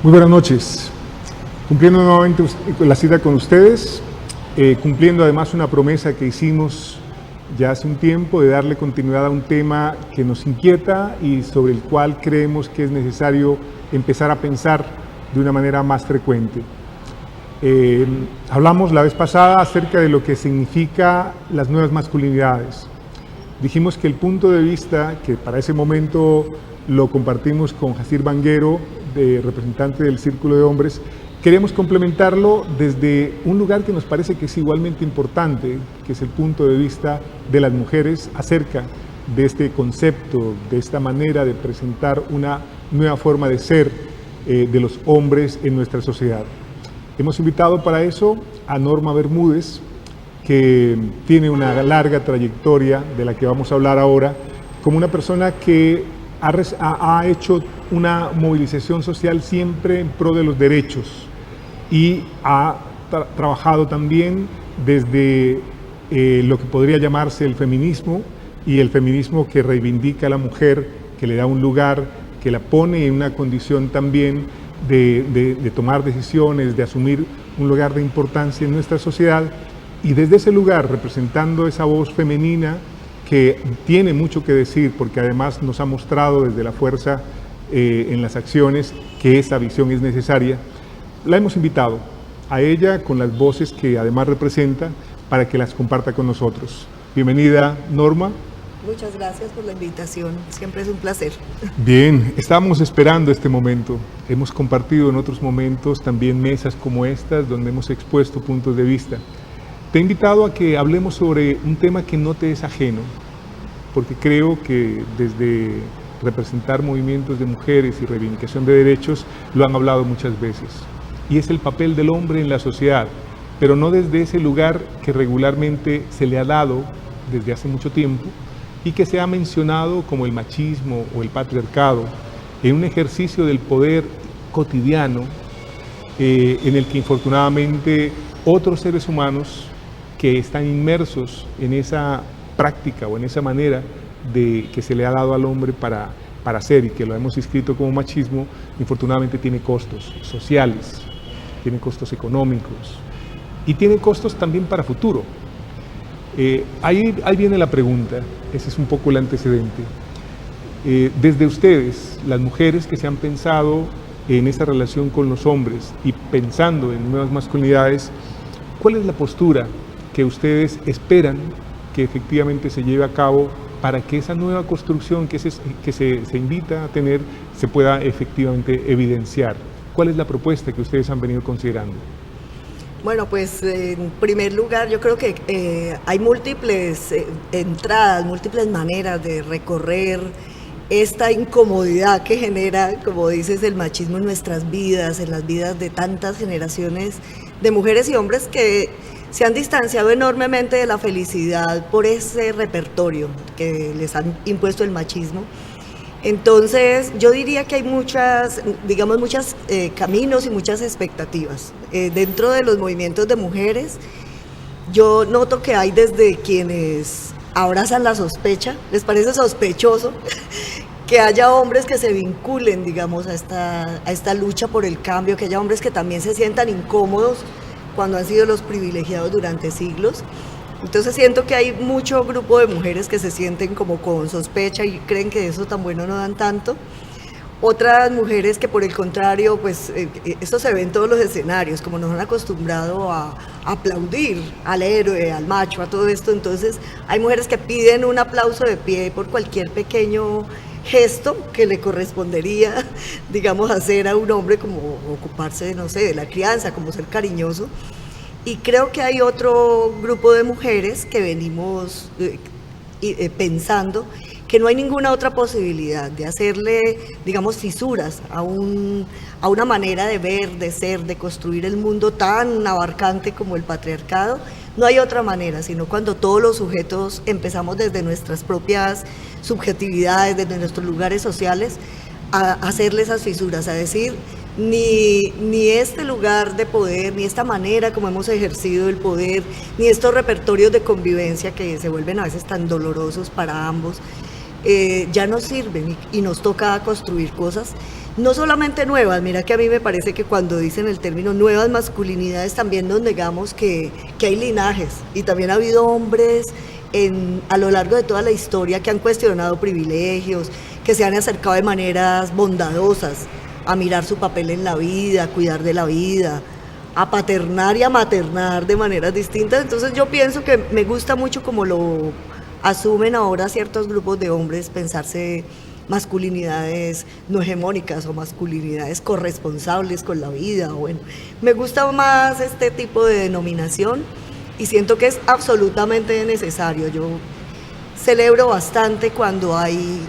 Muy buenas noches. Cumpliendo nuevamente la cita con ustedes, cumpliendo además una promesa que hicimos ya hace un tiempo de darle continuidad a un tema que nos inquieta y sobre el cual creemos que es necesario empezar a pensar de una manera más frecuente. Hablamos la vez pasada acerca de lo que significa las nuevas masculinidades. Dijimos que el punto de vista, que para ese momento lo compartimos con Jacir Banguero, representante del Círculo de Hombres, queremos complementarlo desde un lugar que nos parece que es igualmente importante, que es el punto de vista de las mujeres acerca de este concepto, de esta manera de presentar una nueva forma de ser de los hombres en nuestra sociedad. Hemos invitado para eso a Norma Bermúdez, que tiene una larga trayectoria de la que vamos a hablar ahora, como una persona que ha hecho una movilización social siempre en pro de los derechos y ha trabajado también desde lo que podría llamarse el feminismo, y el feminismo que reivindica a la mujer, que le da un lugar, que la pone en una condición también de tomar decisiones, de asumir un lugar de importancia en nuestra sociedad, y desde ese lugar, representando esa voz femenina que tiene mucho que decir, porque además nos ha mostrado desde la fuerza en las acciones que esa visión es necesaria, la hemos invitado a ella con las voces que además representa para que las comparta con nosotros. Bienvenida, Norma. Muchas gracias por la invitación, siempre es un placer. Bien, estábamos esperando este momento. Hemos compartido en otros momentos también mesas como estas donde hemos expuesto puntos de vista. Te he invitado a que hablemos sobre un tema que no te es ajeno, porque creo que desde representar movimientos de mujeres y reivindicación de derechos lo han hablado muchas veces, y es el papel del hombre en la sociedad, pero no desde ese lugar que regularmente se le ha dado desde hace mucho tiempo y que se ha mencionado como el machismo o el patriarcado, en un ejercicio del poder cotidiano en el que infortunadamente otros seres humanos que están inmersos en esa práctica o en esa manera de que se le ha dado al hombre para hacer, y que lo hemos inscrito como machismo, infortunadamente tiene costos sociales, tiene costos económicos y tiene costos también para futuro. Ahí viene la pregunta, ese es un poco el antecedente. Desde ustedes, las mujeres que se han pensado en esta relación con los hombres y pensando en nuevas masculinidades, ¿cuál es la postura que ustedes esperan que efectivamente se lleve a cabo para que esa nueva construcción que se invita a tener se pueda efectivamente evidenciar? ¿Cuál es la propuesta que ustedes han venido considerando? Bueno, pues en primer lugar yo creo que hay múltiples entradas, múltiples maneras de recorrer esta incomodidad que genera, como dices, el machismo en nuestras vidas, en las vidas de tantas generaciones de mujeres y hombres que se han distanciado enormemente de la felicidad por ese repertorio que les han impuesto el machismo. Entonces, yo diría que hay muchos caminos y muchas expectativas. Dentro de los movimientos de mujeres, yo noto que hay desde quienes abrazan la sospecha, les parece sospechoso que haya hombres que se vinculen, digamos, a esta lucha por el cambio, que haya hombres que también se sientan incómodos cuando han sido los privilegiados durante siglos. Entonces siento que hay mucho grupo de mujeres que se sienten como con sospecha y creen que eso tan bueno no dan tanto. Otras mujeres que por el contrario, pues esto se ve en todos los escenarios, como nos han acostumbrado a aplaudir al héroe, al macho, a todo esto. Entonces hay mujeres que piden un aplauso de pie por cualquier pequeño gesto que le correspondería, digamos, hacer a un hombre, como ocuparse, no sé, de la crianza, como ser cariñoso. Y creo que hay otro grupo de mujeres que venimos pensando que no hay ninguna otra posibilidad de hacerle, digamos, fisuras a una manera de ver, de ser, de construir el mundo tan abarcante como el patriarcado. No hay otra manera, sino cuando todos los sujetos empezamos desde nuestras propias subjetividades, desde nuestros lugares sociales, a hacerle esas fisuras, a decir, ni este lugar de poder, ni esta manera como hemos ejercido el poder, ni estos repertorios de convivencia que se vuelven a veces tan dolorosos para ambos, ya no sirven y nos toca construir cosas, no solamente nuevas. Mira que a mí me parece que cuando dicen el término nuevas masculinidades también nos negamos que hay linajes, y también ha habido hombres a lo largo de toda la historia que han cuestionado privilegios, que se han acercado de maneras bondadosas a mirar su papel en la vida, a cuidar de la vida, a paternar y a maternar de maneras distintas. Entonces yo pienso que me gusta mucho como lo asumen ahora ciertos grupos de hombres, pensarse masculinidades no hegemónicas o masculinidades corresponsables con la vida. Bueno, me gusta más este tipo de denominación y siento que es absolutamente necesario. Yo celebro bastante cuando hay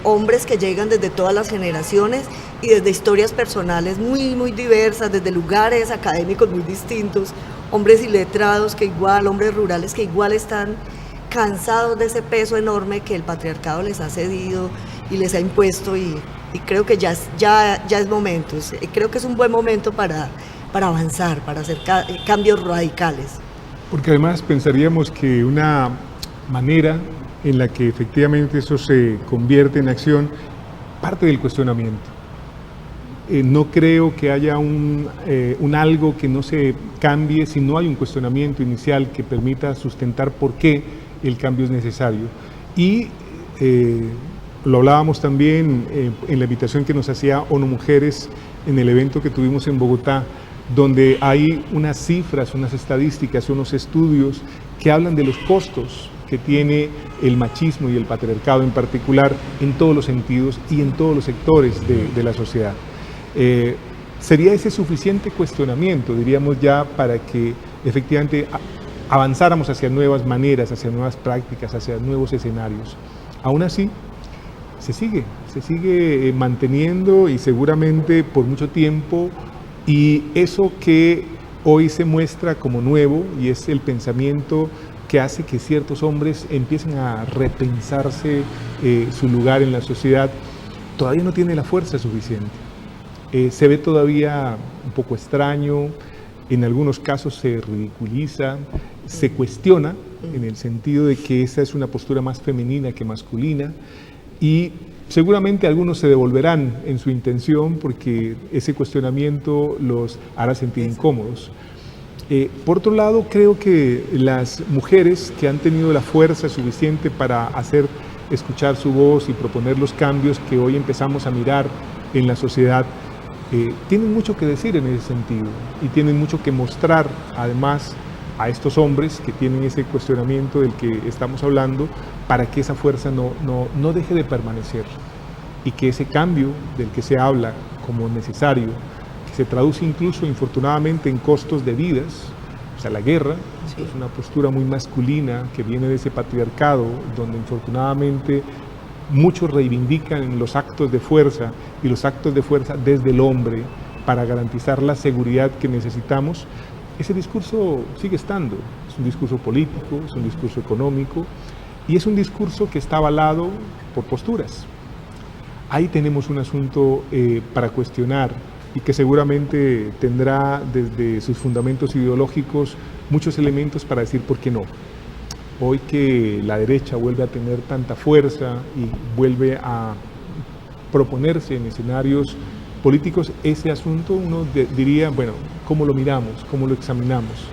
hombres que llegan desde todas las generaciones y desde historias personales muy diversas, desde lugares académicos muy distintos, hombres iletrados que igual, hombres rurales que igual están cansados de ese peso enorme que el patriarcado les ha cedido y les ha impuesto, y creo que ya es momento, creo que es un buen momento para avanzar, para hacer cambios radicales. Porque además pensaríamos que una manera en la que efectivamente eso se convierte en acción parte del cuestionamiento. No creo que haya un algo que no se cambie si no hay un cuestionamiento inicial que permita sustentar por qué el cambio es necesario. Y lo hablábamos también en la invitación que nos hacía ONU Mujeres en el evento que tuvimos en Bogotá, donde hay unas cifras, unas estadísticas, unos estudios que hablan de los costos que tiene el machismo y el patriarcado en particular en todos los sentidos y en todos los sectores de la sociedad. ¿Sería ese suficiente cuestionamiento, diríamos ya, para que efectivamente avanzáramos hacia nuevas maneras, hacia nuevas prácticas, hacia nuevos escenarios? Aún así, se sigue manteniendo y seguramente por mucho tiempo, y eso que hoy se muestra como nuevo y es el pensamiento que hace que ciertos hombres empiecen a repensarse su lugar en la sociedad, todavía no tiene la fuerza suficiente. Se ve todavía un poco extraño, en algunos casos se ridiculiza, se cuestiona en el sentido de que esa es una postura más femenina que masculina, y seguramente algunos se devolverán en su intención porque ese cuestionamiento los hará sentir incómodos. Por otro lado, creo que las mujeres que han tenido la fuerza suficiente para hacer escuchar su voz y proponer los cambios que hoy empezamos a mirar en la sociedad, tienen mucho que decir en ese sentido y tienen mucho que mostrar además a estos hombres que tienen ese cuestionamiento del que estamos hablando, para que esa fuerza no deje de permanecer y que ese cambio del que se habla como necesario, que se traduce incluso infortunadamente en costos de vidas, o sea, la guerra, sí, es una postura muy masculina que viene de ese patriarcado donde infortunadamente muchos reivindican los actos de fuerza y los actos de fuerza desde el hombre para garantizar la seguridad que necesitamos. Ese discurso sigue estando, es un discurso político, es un discurso económico y es un discurso que está avalado por posturas. Ahí tenemos un asunto para cuestionar y que seguramente tendrá desde sus fundamentos ideológicos muchos elementos para decir por qué no. Hoy que la derecha vuelve a tener tanta fuerza y vuelve a proponerse en escenarios políticos, ese asunto uno diría, bueno, ¿cómo lo miramos? ¿Cómo lo examinamos?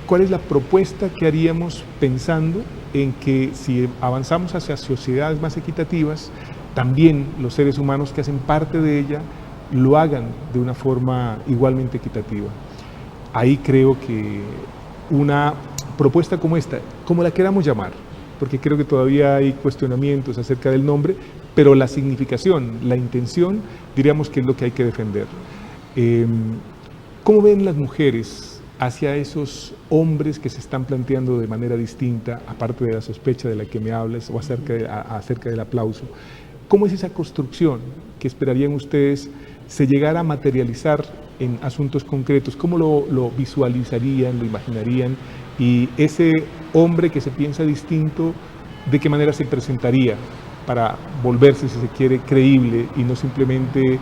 ¿Cuál es la propuesta que haríamos pensando en que si avanzamos hacia sociedades más equitativas, también los seres humanos que hacen parte de ella lo hagan de una forma igualmente equitativa? Ahí creo que una propuesta como esta, como la queramos llamar, porque creo que todavía hay cuestionamientos acerca del nombre, pero la significación, la intención, diríamos que es lo que hay que defender. ¿Cómo ven las mujeres hacia esos hombres que se están planteando de manera distinta, aparte de la sospecha de la que me hablas o acerca del aplauso? ¿Cómo es esa construcción que esperarían ustedes se llegara a materializar en asuntos concretos? ¿Cómo lo visualizarían, lo imaginarían? Y ese hombre que se piensa distinto, ¿de qué manera se presentaría para volverse, si se quiere, creíble y no simplemente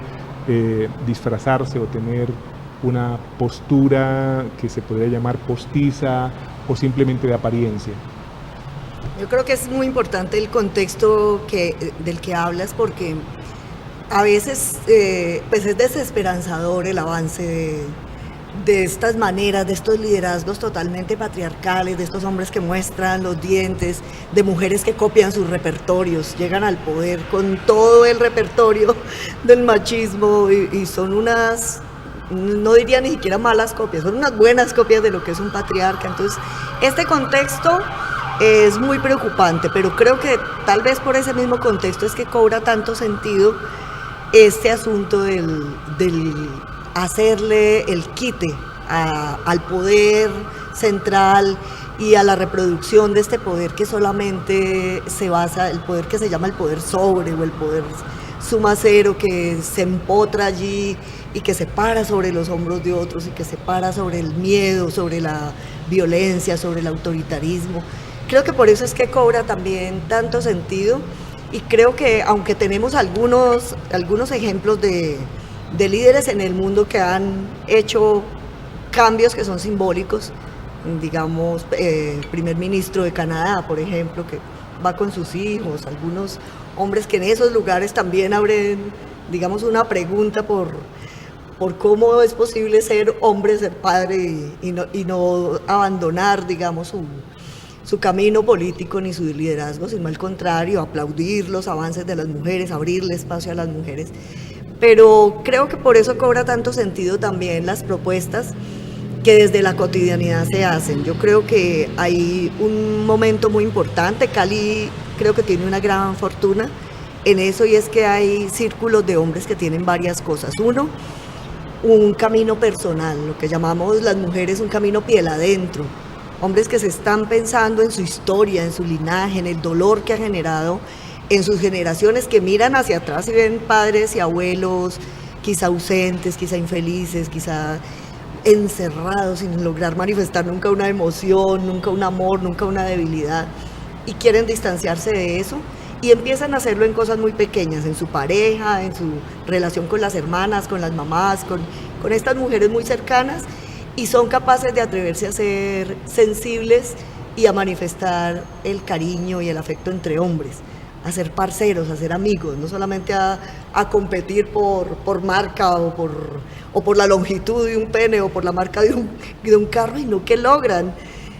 disfrazarse o tener una postura que se podría llamar postiza o simplemente de apariencia? Yo creo que es muy importante el contexto del que hablas, porque a veces pues es desesperanzador el avance de estas maneras, de estos liderazgos totalmente patriarcales, de estos hombres que muestran los dientes, de mujeres que copian sus repertorios, llegan al poder con todo el repertorio del machismo y son unas, no diría ni siquiera malas copias, son unas buenas copias de lo que es un patriarca. Entonces, este contexto es muy preocupante, pero creo que tal vez por ese mismo contexto es que cobra tanto sentido este asunto del hacerle el quite al poder central y a la reproducción de este poder que solamente se basa, el poder que se llama el poder sobre o el poder suma cero, que se empotra allí y que se para sobre los hombros de otros y que se para sobre el miedo, sobre la violencia, sobre el autoritarismo. Creo que por eso es que cobra también tanto sentido, y creo que aunque tenemos algunos ejemplos de líderes en el mundo que han hecho cambios que son simbólicos, digamos, el primer ministro de Canadá, por ejemplo, que va con sus hijos, algunos hombres que en esos lugares también abren, digamos, una pregunta por cómo es posible ser hombre, ser padre y no abandonar, digamos, su camino político ni su liderazgo, sino al contrario, aplaudir los avances de las mujeres, abrirle espacio a las mujeres. Pero creo que por eso cobra tanto sentido también las propuestas que desde la cotidianidad se hacen. Yo creo que hay un momento muy importante. Cali creo que tiene una gran fortuna en eso, y es que hay círculos de hombres que tienen varias cosas. Uno, un camino personal, lo que llamamos las mujeres un camino piel adentro. Hombres que se están pensando en su historia, en su linaje, en el dolor que ha generado en sus generaciones, que miran hacia atrás y ven padres y abuelos quizá ausentes, quizá infelices, quizá encerrados sin lograr manifestar nunca una emoción, nunca un amor, nunca una debilidad, y quieren distanciarse de eso y empiezan a hacerlo en cosas muy pequeñas, en su pareja, en su relación con las hermanas, con las mamás, con estas mujeres muy cercanas, y son capaces de atreverse a ser sensibles y a manifestar el cariño y el afecto entre hombres, a ser parceros, a ser amigos, no solamente a competir por marca o por la longitud de un pene o por la marca de un carro, y no que logran,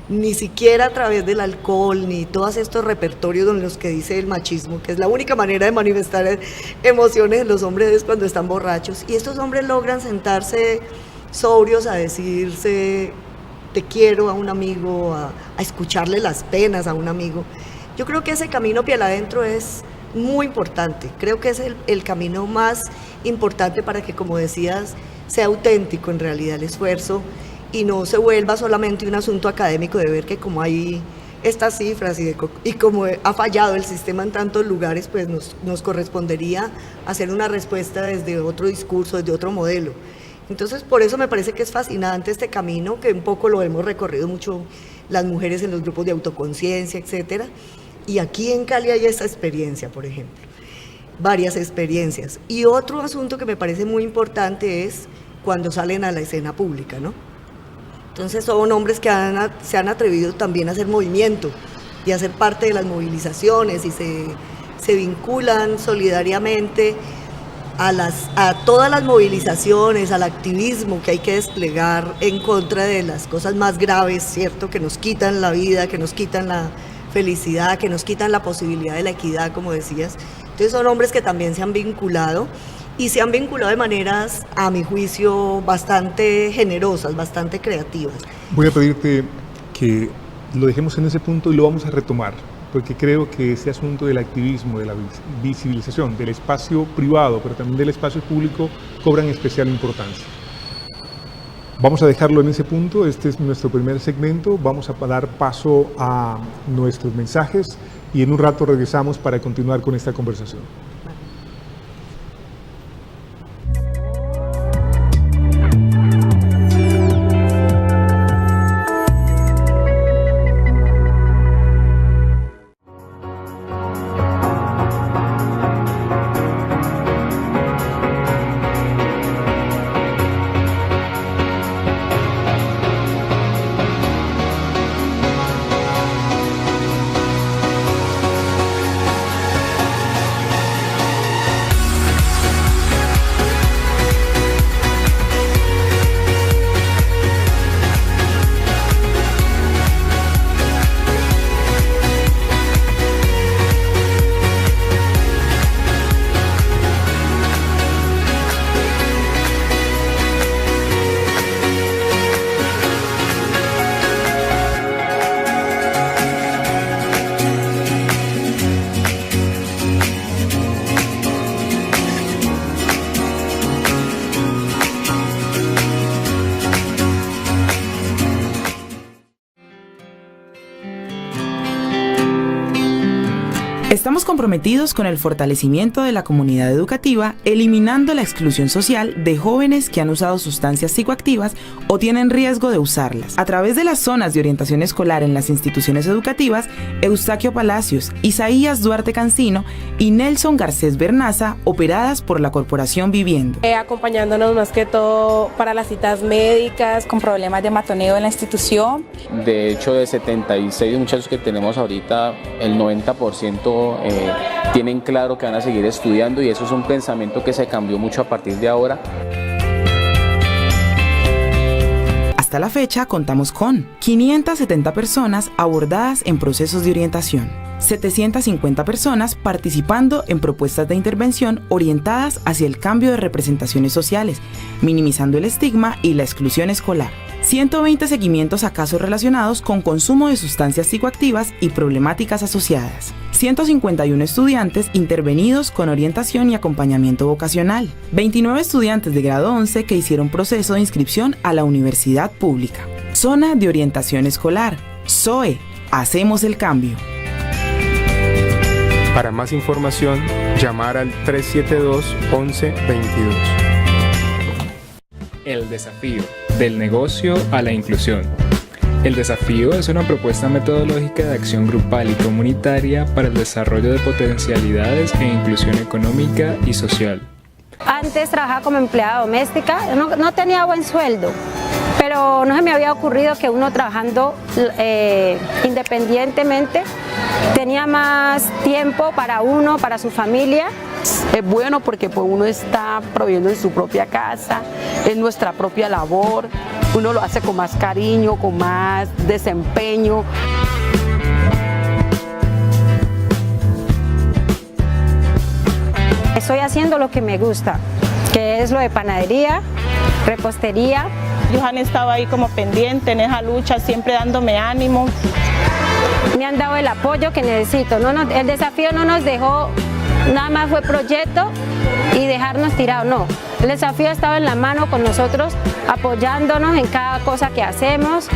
ni siquiera a través del alcohol, ni todos estos repertorios en los que dice el machismo, que es la única manera de manifestar emociones en los hombres es cuando están borrachos, y estos hombres logran sentarse sobrios a decirse te quiero a un amigo, a escucharle las penas a un amigo. Yo creo que ese camino piel adentro es muy importante, creo que es el camino más importante para que, como decías, sea auténtico en realidad el esfuerzo y no se vuelva solamente un asunto académico de ver que como hay estas cifras y como ha fallado el sistema en tantos lugares, pues nos correspondería hacer una respuesta desde otro discurso, desde otro modelo. Entonces, por eso me parece que es fascinante este camino, que un poco lo hemos recorrido mucho las mujeres en los grupos de autoconciencia, etcétera. Y aquí en Cali hay esa experiencia, por ejemplo, varias experiencias. Y otro asunto que me parece muy importante es cuando salen a la escena pública, ¿no? Entonces son hombres que se han atrevido también a hacer movimiento y a ser parte de las movilizaciones y se vinculan solidariamente a todas las movilizaciones, al activismo que hay que desplegar en contra de las cosas más graves, ¿cierto? Que nos quitan la vida, que nos quitan la felicidad, que nos quitan la posibilidad de la equidad, como decías. Entonces son hombres que también se han vinculado y se han vinculado de maneras, a mi juicio, bastante generosas, bastante creativas. Voy a pedirte que lo dejemos en ese punto y lo vamos a retomar, porque creo que ese asunto del activismo, de la visibilización, del espacio privado, pero también del espacio público, cobran especial importancia. Vamos a dejarlo en ese punto. Este es nuestro primer segmento. Vamos a dar paso a nuestros mensajes y en un rato regresamos para continuar con esta conversación. Estamos comprometidos con el fortalecimiento de la comunidad educativa, eliminando la exclusión social de jóvenes que han usado sustancias psicoactivas o tienen riesgo de usarlas. A través de las zonas de orientación escolar en las instituciones educativas, Eustaquio Palacios, Isaías Duarte Cancino y Nelson Garcés Bernaza, operadas por la Corporación Viviendo. Acompañándonos más que todo para las citas médicas, con problemas de matoneo en la institución. De hecho, de 76 muchachos que tenemos ahorita, el 90% tienen claro que van a seguir estudiando, y eso es un pensamiento que se cambió mucho a partir de ahora. Hasta la fecha contamos con 570 personas abordadas en procesos de orientación, 750 personas participando en propuestas de intervención orientadas hacia el cambio de representaciones sociales, minimizando el estigma y la exclusión escolar, 120 seguimientos a casos relacionados con consumo de sustancias psicoactivas y problemáticas asociadas, 151 estudiantes intervenidos con orientación y acompañamiento vocacional, 29 estudiantes de grado 11 que hicieron proceso de inscripción a la universidad pública. Zona de orientación escolar, ZOE, hacemos el cambio. Para más información, llamar al 372-1122. El desafío, del negocio a la inclusión. El desafío es una propuesta metodológica de acción grupal y comunitaria para el desarrollo de potencialidades e inclusión económica y social. Antes trabajaba como empleada doméstica, no tenía buen sueldo, pero no se me había ocurrido que uno trabajando independientemente tenía más tiempo para uno, para su familia. Es bueno porque pues, uno está proveyendo en su propia casa, es nuestra propia labor, uno lo hace con más cariño, con más desempeño. Estoy haciendo lo que me gusta, que es lo de panadería, repostería. Ellos han estado ahí como pendientes en esa lucha, siempre dándome ánimo. Me han dado el apoyo que necesito. El desafío no nos dejó, nada más fue proyecto y dejarnos tirados, no. El desafío ha estado en la mano con nosotros, apoyándonos en cada cosa que hacemos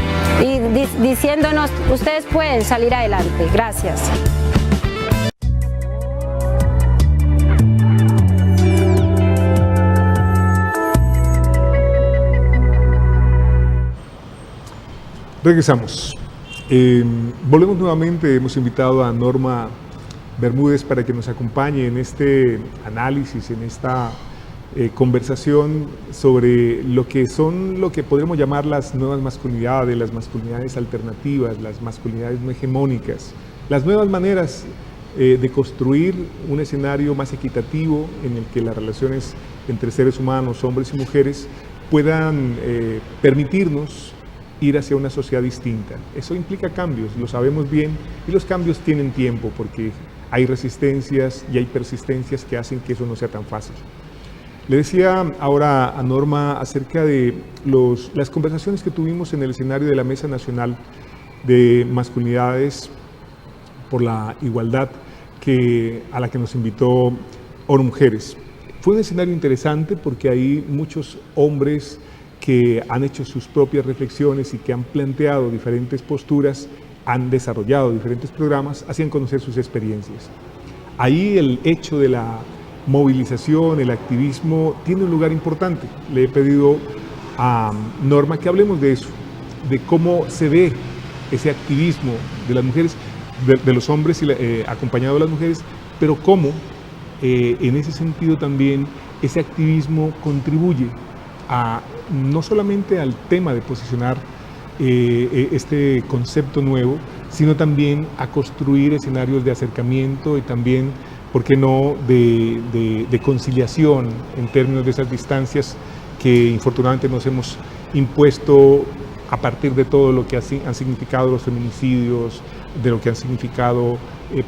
y diciéndonos, ustedes pueden salir adelante. Gracias. Regresamos. Volvemos nuevamente, hemos invitado a Norma Bermúdez para que nos acompañe en este análisis, en esta conversación sobre lo que podríamos llamar las nuevas masculinidades, las masculinidades alternativas, las masculinidades no hegemónicas, las nuevas maneras de construir un escenario más equitativo en el que las relaciones entre seres humanos, hombres y mujeres, puedan permitirnos ir hacia una sociedad distinta. Eso implica cambios, lo sabemos bien, y los cambios tienen tiempo porque hay resistencias y hay persistencias que hacen que eso no sea tan fácil. Le decía ahora a Norma acerca de las conversaciones que tuvimos en el escenario de la Mesa Nacional de Masculinidades por la Igualdad a la que nos invitó ONU Mujeres. Fue un escenario interesante porque hay muchos hombres que han hecho sus propias reflexiones y que han planteado diferentes posturas, han desarrollado diferentes programas, hacían conocer sus experiencias. Ahí el hecho de la movilización, el activismo, tiene un lugar importante. Le he pedido a Norma que hablemos de eso, de cómo se ve ese activismo de las mujeres, de los hombres acompañado de las mujeres, pero cómo en ese sentido también ese activismo contribuye no solamente al tema de posicionar este concepto nuevo, sino también a construir escenarios de acercamiento y también, ¿por qué no?, de conciliación en términos de esas distancias que infortunadamente nos hemos impuesto a partir de todo lo que han significado los feminicidios, de lo que han significado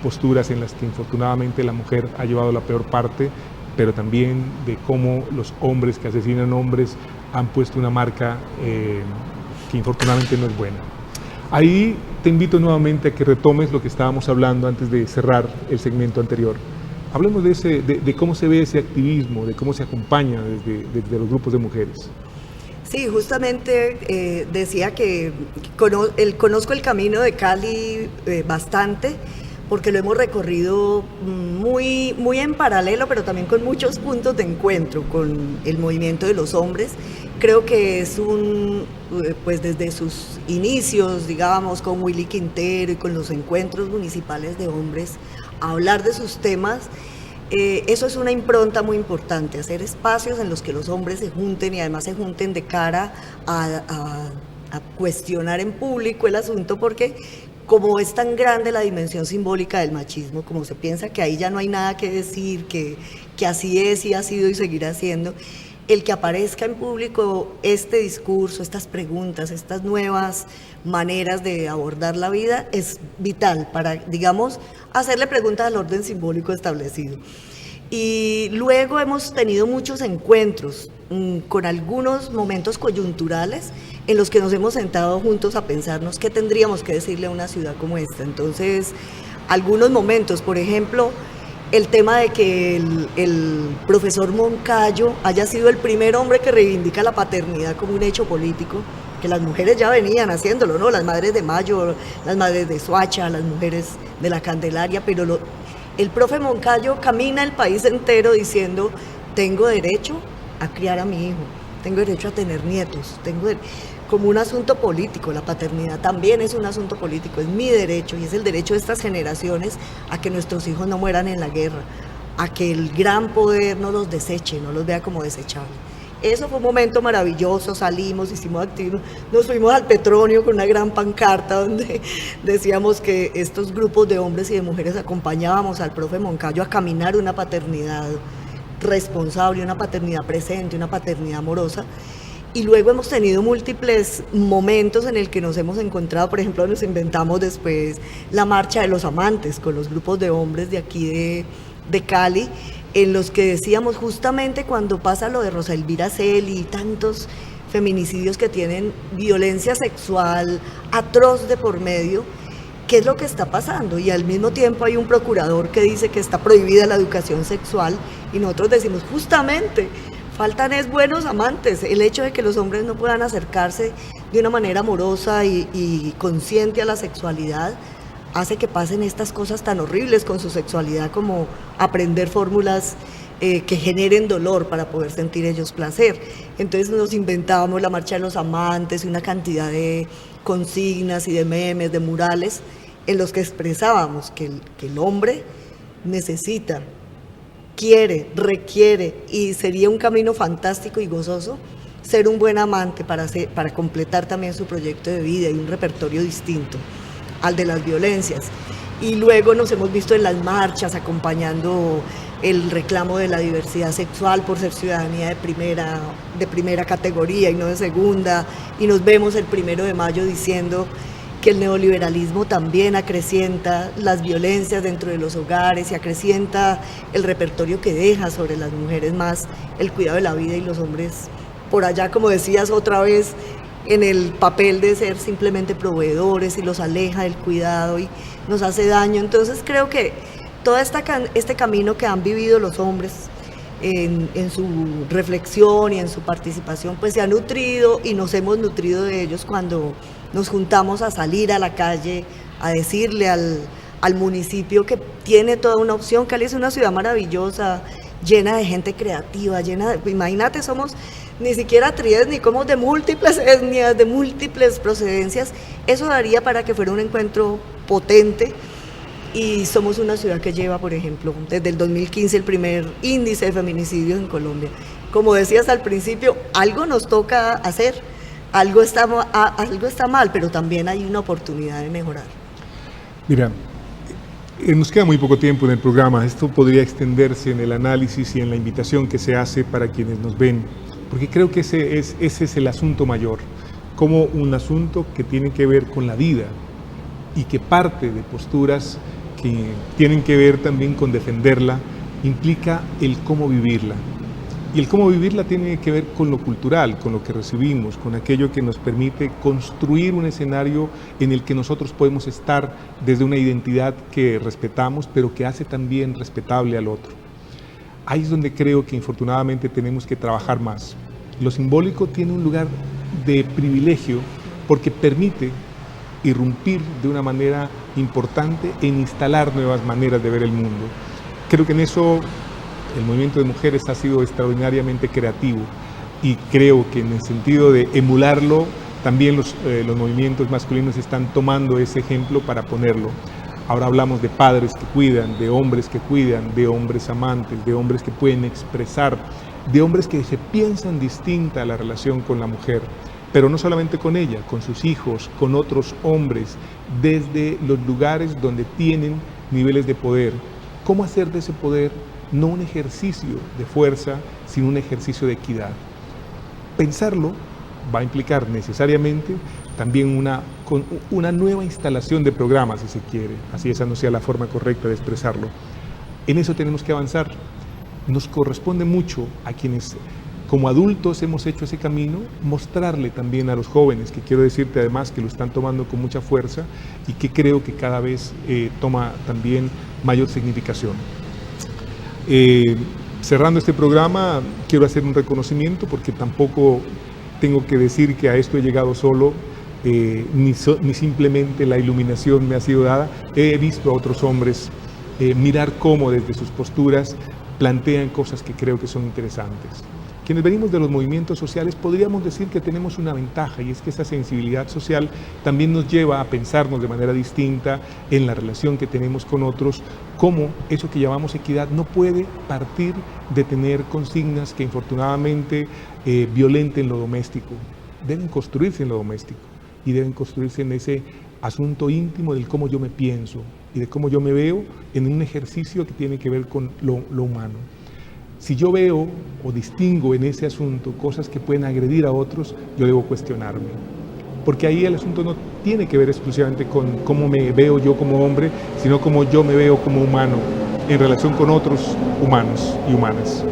posturas en las que infortunadamente la mujer ha llevado la peor parte, pero también de cómo los hombres que asesinan hombres han puesto una marca que infortunadamente no es buena. Ahí te invito nuevamente a que retomes lo que estábamos hablando antes de cerrar el segmento anterior. Hablemos de cómo se ve ese activismo, de cómo se acompaña desde los grupos de mujeres. Sí, justamente decía que conozco el camino de Cali bastante, porque lo hemos recorrido muy, muy en paralelo, pero también con muchos puntos de encuentro con el movimiento de los hombres. Creo que es pues desde sus inicios, digamos, con Willy Quintero y con los encuentros municipales de hombres, a hablar de sus temas. Eso es una impronta muy importante, hacer espacios en los que los hombres se junten y además se junten de cara a cuestionar en público el asunto, porque como es tan grande la dimensión simbólica del machismo, como se piensa que ahí ya no hay nada que decir, que así es y ha sido y seguirá siendo, el que aparezca en público este discurso, estas preguntas, estas nuevas maneras de abordar la vida es vital para, digamos, hacerle preguntas al orden simbólico establecido. Y luego hemos tenido muchos encuentros con algunos momentos coyunturales en los que nos hemos sentado juntos a pensarnos qué tendríamos que decirle a una ciudad como esta. Entonces, algunos momentos, por ejemplo, el tema de que el profesor Moncayo haya sido el primer hombre que reivindica la paternidad como un hecho político, que las mujeres ya venían haciéndolo, ¿no? Las madres de Mayo, las madres de Soacha, las mujeres de la Candelaria, pero el profe Moncayo camina el país entero diciendo: tengo derecho a criar a mi hijo, tengo derecho a tener nietos, como un asunto político. La paternidad también es un asunto político, es mi derecho y es el derecho de estas generaciones a que nuestros hijos no mueran en la guerra, a que el gran poder no los deseche, no los vea como desechables. Eso fue un momento maravilloso, salimos, hicimos activismo, nos fuimos al Petronio con una gran pancarta donde decíamos que estos grupos de hombres y de mujeres acompañábamos al profe Moncayo a caminar una paternidad responsable, una paternidad presente, una paternidad amorosa. Y luego hemos tenido múltiples momentos en el que nos hemos encontrado. Por ejemplo, nos inventamos después la marcha de los amantes con los grupos de hombres de aquí de Cali, en los que decíamos justamente cuando pasa lo de Rosa Elvira Celi y tantos feminicidios que tienen violencia sexual atroz de por medio, ¿qué es lo que está pasando? Y al mismo tiempo hay un procurador que dice que está prohibida la educación sexual y nosotros decimos justamente, faltan es buenos amantes. El hecho de que los hombres no puedan acercarse de una manera amorosa y consciente a la sexualidad hace que pasen estas cosas tan horribles con su sexualidad, como aprender fórmulas que generen dolor para poder sentir ellos placer. Entonces nos inventábamos la marcha de los amantes y una cantidad de consignas y de memes, de murales, en los que expresábamos que el hombre necesita, quiere, requiere, y sería un camino fantástico y gozoso ser un buen amante para completar también su proyecto de vida y un repertorio distinto al de las violencias. Y luego nos hemos visto en las marchas acompañando el reclamo de la diversidad sexual por ser ciudadanía de primera categoría y no de segunda, y nos vemos el 1 de mayo diciendo que el neoliberalismo también acrecienta las violencias dentro de los hogares y acrecienta el repertorio que deja sobre las mujeres más el cuidado de la vida, y los hombres por allá, como decías otra vez, en el papel de ser simplemente proveedores, y los aleja del cuidado y nos hace daño. Entonces creo que todo este camino que han vivido los hombres en su reflexión y en su participación, pues se ha nutrido y nos hemos nutrido de ellos cuando nos juntamos a salir a la calle, a decirle al municipio que tiene toda una opción. Cali es una ciudad maravillosa, llena de gente creativa, imagínate, somos ni siquiera tríades ni como de múltiples etnias, de múltiples procedencias. Eso daría para que fuera un encuentro potente. Y somos una ciudad que lleva, por ejemplo, desde el 2015 el primer índice de feminicidios en Colombia. Como decías al principio, algo nos toca hacer, algo está mal, pero también hay una oportunidad de mejorar. Mira, nos queda muy poco tiempo en el programa. Esto podría extenderse en el análisis y en la invitación que se hace para quienes nos ven, porque creo que ese es el asunto mayor, como un asunto que tiene que ver con la vida y que parte de posturas que tienen que ver también con defenderla, implica el cómo vivirla. Y el cómo vivirla tiene que ver con lo cultural, con lo que recibimos, con aquello que nos permite construir un escenario en el que nosotros podemos estar desde una identidad que respetamos, pero que hace también respetable al otro. Ahí es donde creo que infortunadamente tenemos que trabajar más. Lo simbólico tiene un lugar de privilegio porque permite irrumpir de una manera importante en instalar nuevas maneras de ver el mundo. Creo que en eso el movimiento de mujeres ha sido extraordinariamente creativo y creo que en el sentido de emularlo, también los movimientos masculinos están tomando ese ejemplo para ponerlo. Ahora hablamos de padres que cuidan, de hombres que cuidan, de hombres amantes, de hombres que pueden expresar, de hombres que se piensan distinta a la relación con la mujer, pero no solamente con ella, con sus hijos, con otros hombres, desde los lugares donde tienen niveles de poder. ¿Cómo hacer de ese poder no un ejercicio de fuerza, sino un ejercicio de equidad? Pensarlo va a implicar necesariamente también una nueva instalación de programas, si se quiere, así esa no sea la forma correcta de expresarlo. En eso tenemos que avanzar. Nos corresponde mucho a quienes como adultos hemos hecho ese camino, mostrarle también a los jóvenes, que quiero decirte además que lo están tomando con mucha fuerza y que creo que cada vez toma también mayor significación. Cerrando este programa, quiero hacer un reconocimiento porque tampoco tengo que decir que a esto he llegado solo, ni simplemente la iluminación me ha sido dada. He visto a otros hombres mirar cómo desde sus posturas plantean cosas que creo que son interesantes. Quienes venimos de los movimientos sociales podríamos decir que tenemos una ventaja, y es que esa sensibilidad social también nos lleva a pensarnos de manera distinta en la relación que tenemos con otros, cómo eso que llamamos equidad no puede partir de tener consignas que infortunadamente violenten lo doméstico. Deben construirse en lo doméstico y deben construirse en ese asunto íntimo del cómo yo me pienso y de cómo yo me veo en un ejercicio que tiene que ver con lo humano. Si yo veo o distingo en ese asunto cosas que pueden agredir a otros, yo debo cuestionarme. Porque ahí el asunto no tiene que ver exclusivamente con cómo me veo yo como hombre, sino cómo yo me veo como humano en relación con otros humanos y humanas.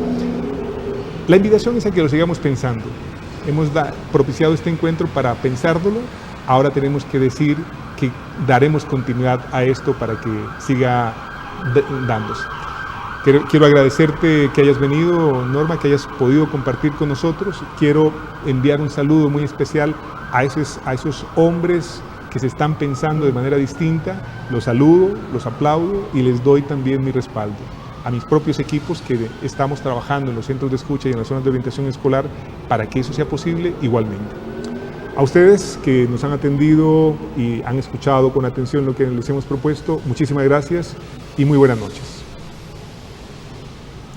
La invitación es a que lo sigamos pensando. Hemos propiciado este encuentro para pensárnoslo. Ahora tenemos que decir que daremos continuidad a esto para que siga dándose. Quiero agradecerte que hayas venido, Norma, que hayas podido compartir con nosotros. Quiero enviar un saludo muy especial a esos hombres que se están pensando de manera distinta. Los saludo, los aplaudo y les doy también mi respaldo. A mis propios equipos que estamos trabajando en los centros de escucha y en las zonas de orientación escolar para que eso sea posible igualmente. A ustedes que nos han atendido y han escuchado con atención lo que les hemos propuesto, muchísimas gracias y muy buenas noches.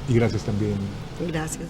Y gracias también. Gracias.